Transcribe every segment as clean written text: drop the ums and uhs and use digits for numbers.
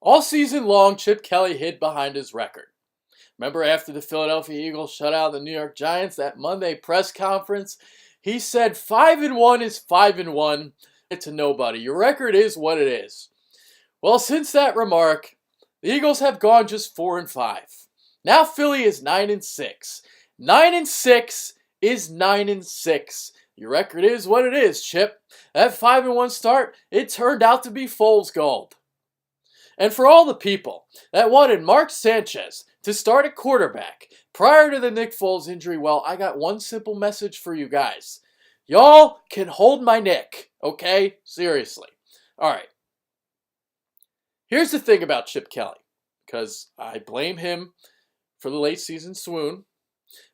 All season long, Chip Kelly hid behind his record. Remember after the Philadelphia Eagles shut out the New York Giants, that Monday press conference? He said 5-1 is 5-1. To nobody. Your record is what it is. Well, since that remark, the Eagles have gone just 4-5. Now Philly is 9-6. 9-6 is 9-6. Your record is what it is, Chip. That 5-1 start, it turned out to be Foles gold. And for all the people that wanted Mark Sanchez to start at quarterback prior to the Nick Foles injury, well, I got one simple message for you guys. Y'all can hold my Nick, okay? Seriously. All right. Here's the thing about Chip Kelly, because I blame him for the late season swoon,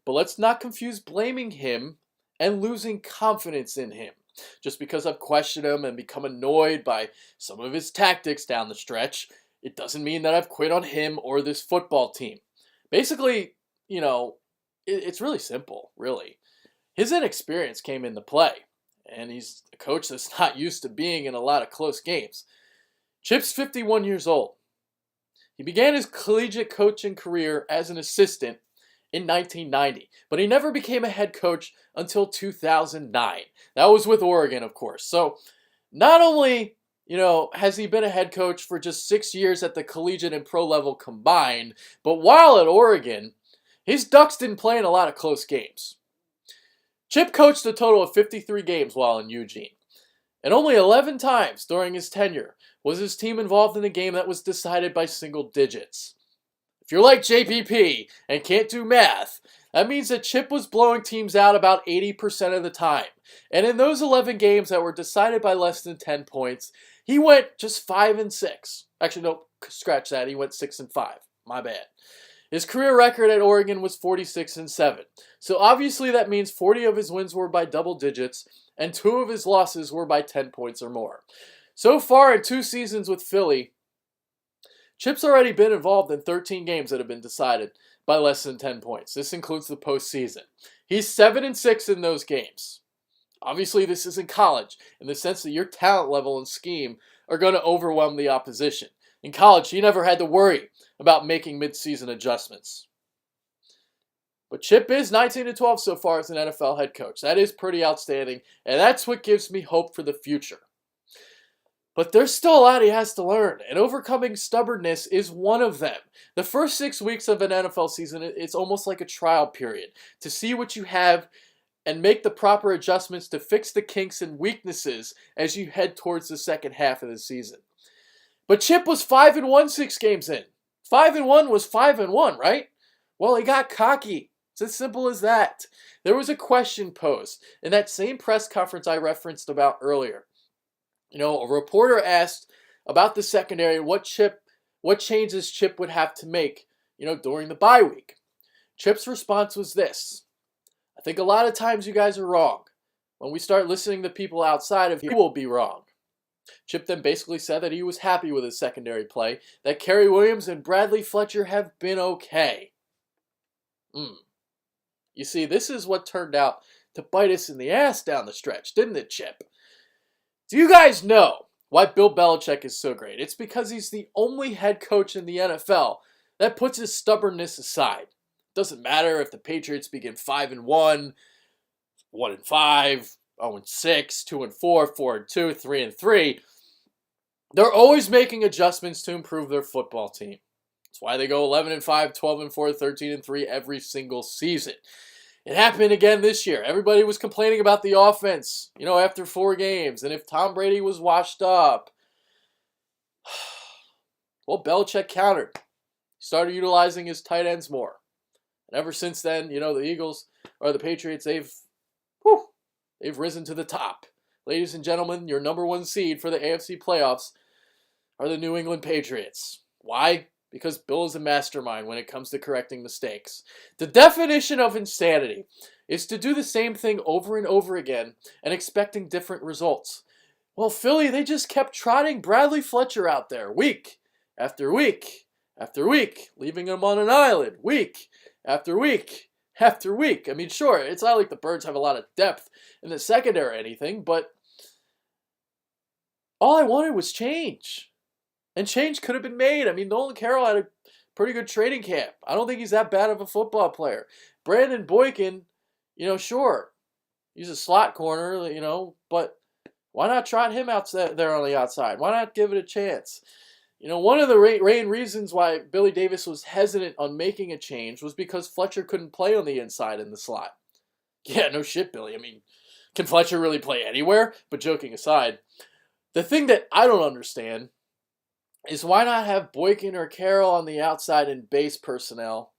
but let's not confuse blaming him and losing confidence in him. Just because I've questioned him and become annoyed by some of his tactics down the stretch, it doesn't mean that I've quit on him or this football team. Basically, it's really simple, really. His inexperience came into play, and he's a coach that's not used to being in a lot of close games. Chip's 51 years old. He began his collegiate coaching career as an assistant in 1990, but he never became a head coach until 2009. That was with Oregon, of course. So not only, has he been a head coach for just 6 years at the collegiate and pro level combined, but while at Oregon, his Ducks didn't play in a lot of close games. Chip coached a total of 53 games while in Eugene, and only 11 times during his tenure was his team involved in a game that was decided by single digits. If you're like JPP and can't do math, that means that Chip was blowing teams out about 80% of the time. And in those 11 games that were decided by less than 10 points, he went just 5-6. Actually, no, scratch that. He went 6-5. My bad. His career record at Oregon was 46-7. So obviously that means 40 of his wins were by double digits and 2 of his losses were by 10 points or more. So far in 2 seasons with Philly, Chip's already been involved in 13 games that have been decided by less than 10 points. This includes the postseason. He's 7-6 in those games. Obviously, this isn't college in the sense that your talent level and scheme are going to overwhelm the opposition. In college, he never had to worry about making mid-season adjustments. But Chip is 19-12 so far as an NFL head coach. That is pretty outstanding, and that's what gives me hope for the future. But there's still a lot he has to learn, and overcoming stubbornness is one of them. The first 6 weeks of an NFL season, it's almost like a trial period to see what you have and make the proper adjustments to fix the kinks and weaknesses as you head towards the second half of the season. But Chip was 5-1 6 games in. 5-1 was 5-1, right? Well, he got cocky. It's as simple as that. There was a question posed in that same press conference I referenced about earlier. A reporter asked about the secondary and what changes Chip would have to make, during the bye week. Chip's response was this: I think a lot of times you guys are wrong. When we start listening to people outside of here, we will be wrong. Chip then basically said that he was happy with his secondary play, that Kerry Williams and Bradley Fletcher have been okay. You see, this is what turned out to bite us in the ass down the stretch, didn't it, Chip? Do you guys know why Bill Belichick is so great? It's because he's the only head coach in the NFL that puts his stubbornness aside. Doesn't matter if the Patriots begin 5-1, 1-5, 0-6, 2-4, 4-2, 3-3. They're always making adjustments to improve their football team. That's why they go 11-5, 12-4, 13-3 every single season. It happened again this year. Everybody was complaining about the offense, after 4 games, and if Tom Brady was washed up. Well, Belichick countered. He started utilizing his tight ends more. And ever since then, the Eagles or the Patriots, they've risen to the top. Ladies and gentlemen, your number 1 seed for the AFC playoffs are the New England Patriots. Why? Because Bill is a mastermind when it comes to correcting mistakes. The definition of insanity is to do the same thing over and over again and expecting different results. Well, Philly, they just kept trotting Bradley Fletcher out there week after week after week, leaving him on an island week after week after week. I mean, sure, it's not like the Birds have a lot of depth in the secondary or anything, but all I wanted was change. And change could have been made. I mean, Nolan Carroll had a pretty good training camp. I don't think he's that bad of a football player. Brandon Boykin, sure, he's a slot corner, but why not trot him out there on the outside? Why not give it a chance? One of the main reasons why Billy Davis was hesitant on making a change was because Fletcher couldn't play on the inside in the slot. Yeah, no shit, Billy. I mean, can Fletcher really play anywhere? But joking aside, the thing that I don't understand is why not have Boykin or Carroll on the outside in base personnel,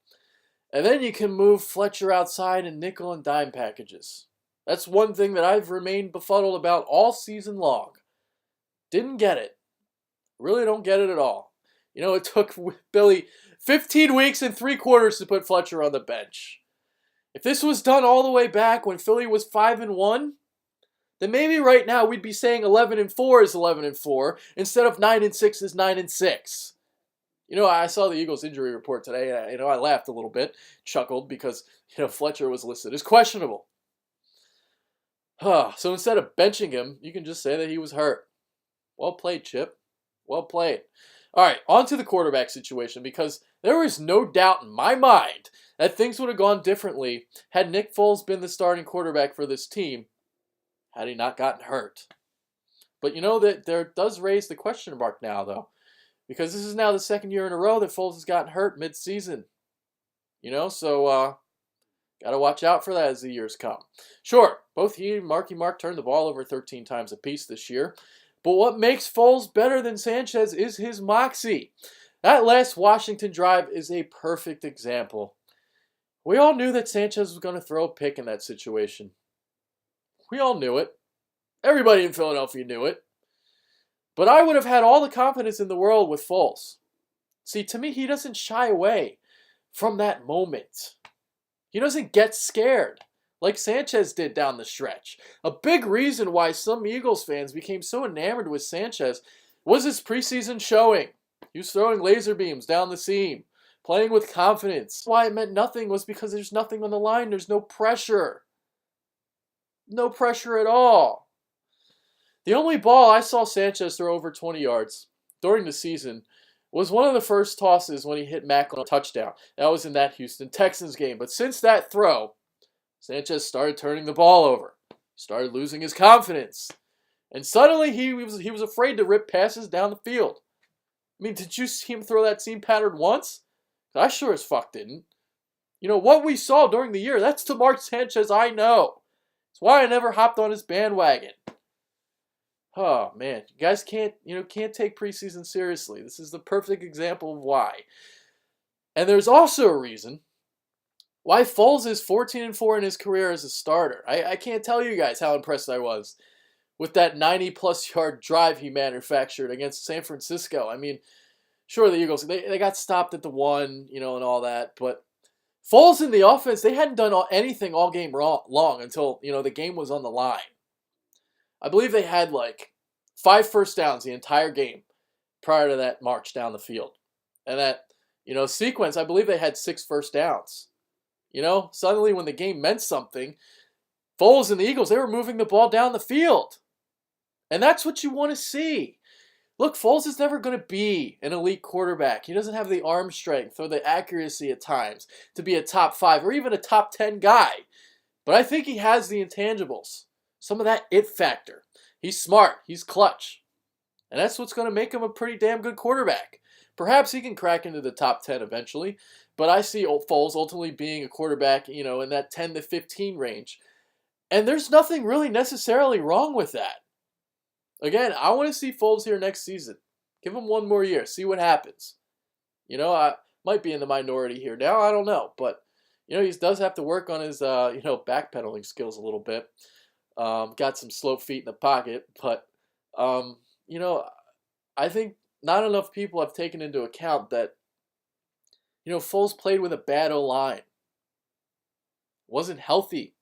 and then you can move Fletcher outside in nickel and dime packages. That's one thing that I've remained befuddled about all season long. Didn't get it. Really don't get it at all. It took Billy 15 weeks and 3 quarters to put Fletcher on the bench. If this was done all the way back when Philly was 5-1, then maybe right now we'd be saying 11-4 is 11-4 instead of 9-6 is 9-6. I saw the Eagles injury report today. I laughed a little bit, chuckled because Fletcher was listed as questionable. So instead of benching him, you can just say that he was hurt. Well played, Chip. Well played. All right, on to the quarterback situation, because there is no doubt in my mind that things would have gone differently had Nick Foles been the starting quarterback for this team, had he not gotten hurt. But that there does raise the question mark now, though, because this is now the second year in a row that Foles has gotten hurt mid-season. So got to watch out for that as the years come. Sure, both he and Marky Mark turned the ball over 13 times apiece this year, but what makes Foles better than Sanchez is his moxie. That last Washington drive is a perfect example. We all knew that Sanchez was going to throw a pick in that situation. We all knew it. Everybody in Philadelphia knew it. But I would have had all the confidence in the world with Foles. See, to me, he doesn't shy away from that moment. He doesn't get scared like Sanchez did down the stretch. A big reason why some Eagles fans became so enamored with Sanchez was his preseason showing. He was throwing laser beams down the seam, playing with confidence. Why it meant nothing was because there's nothing on the line. There's no pressure. No pressure at all. The only ball I saw Sanchez throw over 20 yards during the season was one of the first tosses when he hit Mack on a touchdown. That was in that Houston Texans game. But since that throw, Sanchez started turning the ball over. Started losing his confidence. And suddenly he was afraid to rip passes down the field. I mean, did you see him throw that seam pattern once? I sure as fuck didn't. What we saw during the year, that's the Mark Sanchez I know. That's why I never hopped on his bandwagon. Oh, man. You guys can't take preseason seriously. This is the perfect example of why. And there's also a reason why Foles is 14-4 in his career as a starter. I can't tell you guys how impressed I was with that 90-plus yard drive he manufactured against San Francisco. I mean, sure, the Eagles, they got stopped at the 1, and all that. But Foles in the offense, they hadn't done anything all game long until, the game was on the line. I believe they had 5 first downs the entire game prior to that march down the field. And that, sequence, I believe they had 6 first downs. Suddenly when the game meant something, Foles and the Eagles, they were moving the ball down the field. And that's what you want to see. Look, Foles is never going to be an elite quarterback. He doesn't have the arm strength or the accuracy at times to be a top 5 or even a top 10 guy. But I think he has the intangibles. Some of that it factor. He's smart. He's clutch. And that's what's going to make him a pretty damn good quarterback. Perhaps he can crack into the top 10 eventually. But I see Foles ultimately being a quarterback, in that 10 to 15 range. And there's nothing really necessarily wrong with that. Again, I want to see Foles here next season. Give him one more year. See what happens. I might be in the minority here now. I don't know. But, he does have to work on his, backpedaling skills a little bit. Got some slow feet in the pocket. But, I think not enough people have taken into account that, Foles played with a bad O-line. Wasn't healthy.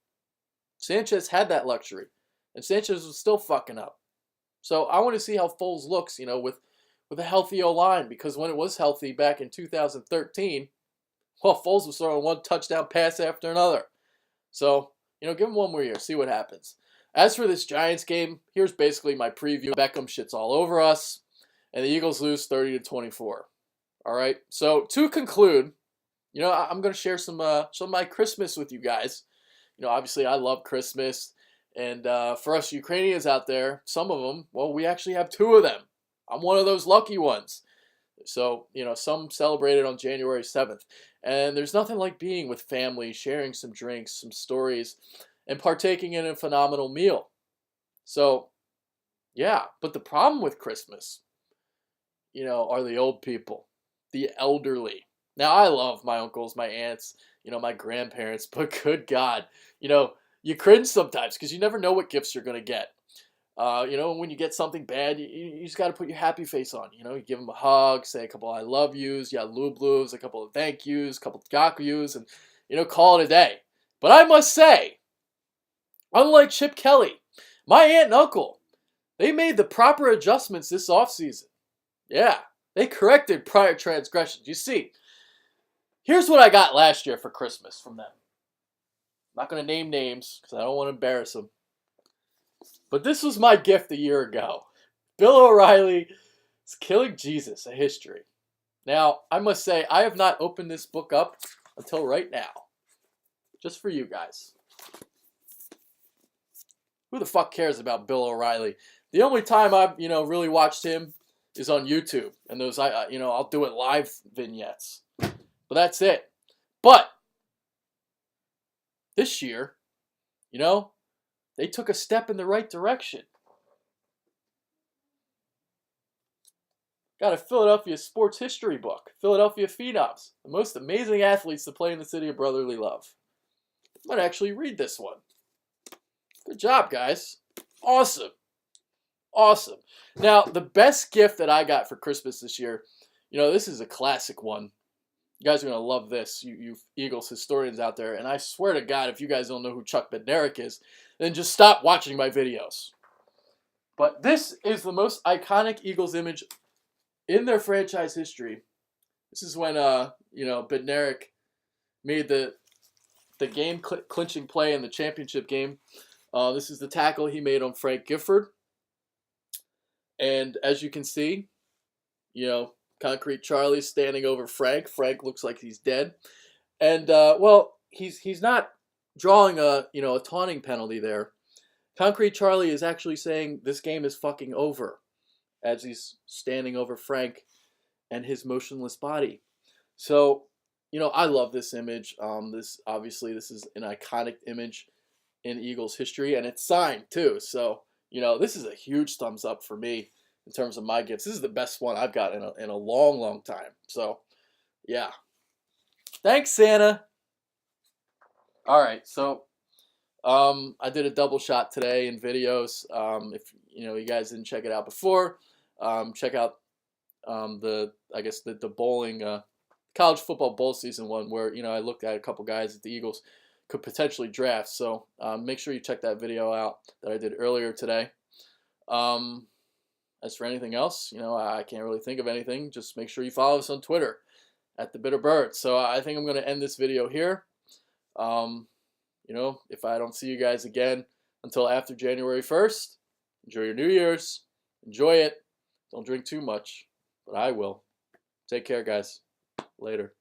Sanchez had that luxury. And Sanchez was still fucking up. So I want to see how Foles looks, with a healthy O-line. Because when it was healthy back in 2013, Foles was throwing one touchdown pass after another. So, give him one more year. See what happens. As for this Giants game, here's basically my preview. Beckham shits all over us. and the Eagles lose 30-24. All right. So to conclude, I'm going to share some of my Christmas with you guys. Obviously I love Christmas, and for us Ukrainians out there, some of them, well, we actually have two of them. I'm one of those lucky ones. So, some celebrate it on January 7th. And there's nothing like being with family, sharing some drinks, some stories, and partaking in a phenomenal meal. So, yeah. But the problem with Christmas, are the old people, the elderly. Now, I love my uncles, my aunts, my grandparents, but good God, you cringe sometimes because you never know what gifts you're going to get. When you get something bad, you just got to put your happy face on. You give them a hug, say a couple I love yous, yeah, lublus, a couple of thank yous, a couple of gaku-yous, and, call it a day. But I must say, unlike Chip Kelly, my aunt and uncle, they made the proper adjustments this offseason. Yeah, they corrected prior transgressions. You see, here's what I got last year for Christmas from them. I'm not going to name names because I don't want to embarrass them. But this was my gift a year ago. Bill O'Reilly's Killing Jesus, a History. Now, I must say, I have not opened this book up until right now. Just for you guys. Who the fuck cares about Bill O'Reilly? The only time I've, really watched him is on YouTube. And those, I'll do it live vignettes. But that's it. But this year, they took a step in the right direction. Got a Philadelphia sports history book. Philadelphia Phenoms. The most amazing athletes to play in the city of brotherly love. I might actually read this one. Good job, guys. Awesome. Awesome. Now, the best gift that I got for Christmas this year, this is a classic one. You guys are going to love this, you Eagles historians out there. And I swear to God, if you guys don't know who Chuck Bednarik is, then just stop watching my videos. But this is the most iconic Eagles image in their franchise history. This is when, Bednarik made the game clinching play in the championship game. This is the tackle he made on Frank Gifford. And as you can see, Concrete Charlie's standing over Frank. Frank looks like he's dead. And, he's not drawing a taunting penalty there. Concrete Charlie is actually saying this game is fucking over as he's standing over Frank and his motionless body. So, I love this image. This is an iconic image in Eagles history, and it's signed too. So, this is a huge thumbs up for me in terms of my gifts. This is the best one I've got in a long, long time. So, yeah. Thanks, Santa. All right, so I did a double shot today in videos. If you guys didn't check it out before, check out the bowling college football bowl season one where I looked at a couple guys that the Eagles could potentially draft. So make sure you check that video out that I did earlier today. As for anything else, I can't really think of anything. Just make sure you follow us on Twitter at The Bitter Bird. So I think I'm going to end this video here. If I don't see you guys again until after January 1st, enjoy your New Year's. Enjoy it. Don't drink too much, but I will. Take care, guys. Later.